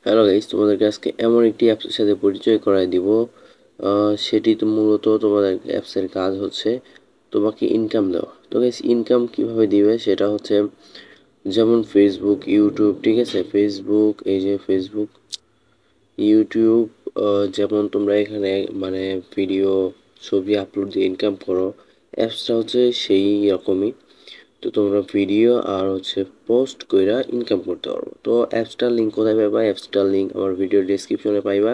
Hello guys, তোমাদেরকে আজকে এমন একটি অ্যাপসের সাথে পরিচয় করায় দিব। সেটি তো মূলত তোমাদের অ্যাপসের কাজ হচ্ছে তোমাকে ইনকাম দেওয়া। তো গাইস, ইনকাম কিভাবে দিবে সেটা হচ্ছে যেমন ফেসবুক, ইউটিউব, ঠিক আছে? ফেসবুক, এই যে ফেসবুক, ইউটিউব, যেমন তোমরা এখানে মানে ভিডিও, ছবি আপলোড দিয়ে ইনকাম করো, অ্যাপসটা হচ্ছে সেই রকমই। তো তোমরা ভিডিও আর হচ্ছে পোস্ট কইরা ইনকাম করতে পারবো। তো অ্যাপসটার লিঙ্ক কোথায় পাইবা? অ্যাপসটার লিঙ্ক আমার ভিডিও ডেসক্রিপশনে পাইবা।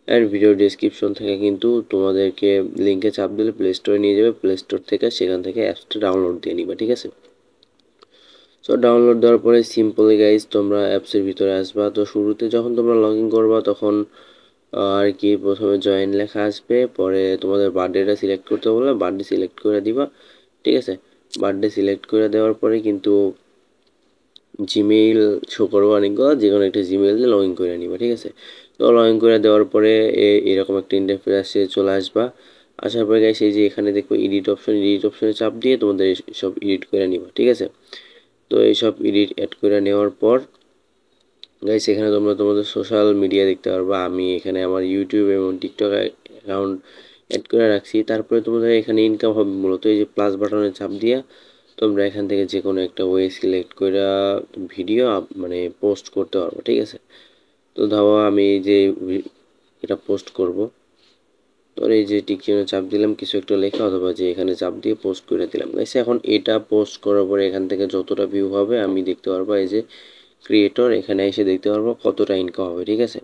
অ্যান্ড ভিডিও ডেসক্রিপশন থেকে কিন্তু তোমাদেরকে লিঙ্কে চাপ দিলে প্লে স্টোরে নিয়ে যাবে। প্লে স্টোর থেকে সেখান থেকে অ্যাপসটা ডাউনলোড দিয়ে নিবা, ঠিক আছে? সো ডাউনলোড দেওয়ার পরে সিম্পলি গাইজ তোমরা অ্যাপসের ভিতরে আসবা। তো শুরুতে যখন তোমরা লগ ইন করবা তখন আর কি প্রথমে জয়েন লেখা আসবে, পরে তোমাদের বার্থডেটা সিলেক্ট করতে বলবে, বার্থডে সিলেক্ট করে দিবা, ঠিক আছে? বার্থডে সিলেক্ট করে দেওয়ার পরে কিন্তু জিমেইল শো করবো অনেকগুলো, যে কোনো একটা জিমেইল দিয়ে লগ ইন করে নিবা, ঠিক আছে? তো লগ ইন করে দেওয়ার পরে এরকম একটা ইন্টারফেসে চলে আসবা। আসার পরে গাইস এই যে এখানে দেখো এডিট অপশন, এডিট অপশনে চাপ দিয়ে তোমাদের সব এডিট করে নিবা, ঠিক আছে? তো এইসব এডিট অ্যাড করে নেওয়ার পর গাইস এখানে তোমরা তোমাদের সোশ্যাল মিডিয়া দেখতে পারবা। আমি এখানে আমার ইউটিউব এবং টিকটক অ্যাকাউন্ট অ্যাড করে রাখছি। তারপরে তোমাদের এখানে ইনকাম হবে মূলত এই যে প্লাস বাটনে চাপ দিয়া তোমরা এখান থেকে যে কোনো একটা ওয়ে সিলেক্ট করে ভিডিও মানে পোস্ট করতে পারবো, ঠিক আছে? তো ধরো আমি এই যে এটা পোস্ট করব, তো এই যে টিক চিহ্নে চাপ দিলাম, কিছু একটা লেখা অথবা যে এখানে চাপ দিয়ে পোস্ট করে দিলাম গাইস। এখন এটা পোস্ট করার পরে এখান থেকে যতটা ভিউ হবে আমি দেখতে পারবো, এই যে ক্রিয়েটর এখানে এসে দেখতে পারবো কতটা ইনকাম হবে, ঠিক আছে?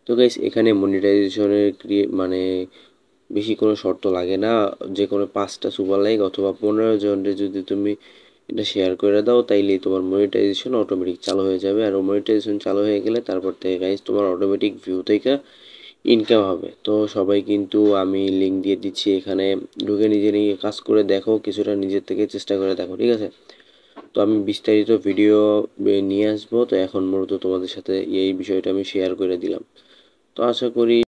তো গাইস এখানে মনিটাইজেশনের মানে বেশি কোনো শর্ত লাগে না। যে কোনো 5টা সুপার লাইক অথবা 15 জনের যদি তুমি এটা শেয়ার করে দাও তাইলেই তোমার মনিটাইজেশন অটোমেটিক চালু হয়ে যাবে। আর মনিটাইজেশন চালু হয়ে গেলে তারপর থেকে গাইস তোমার অটোমেটিক ভিউ থেকে ইনকাম হবে। তো সবাই কিন্তু আমি লিঙ্ক দিয়ে দিচ্ছি, এখানে ঢুকে নিজে নিজে কাজ করে দেখো, কিছুটা নিজের থেকে চেষ্টা করে দেখো, ঠিক আছে? তো আমি বিস্তারিত ভিডিও নিয়ে আসবো। তো এখন মূলত তোমাদের সাথে এই বিষয়টা আমি শেয়ার করে দিলাম। তো আশা করি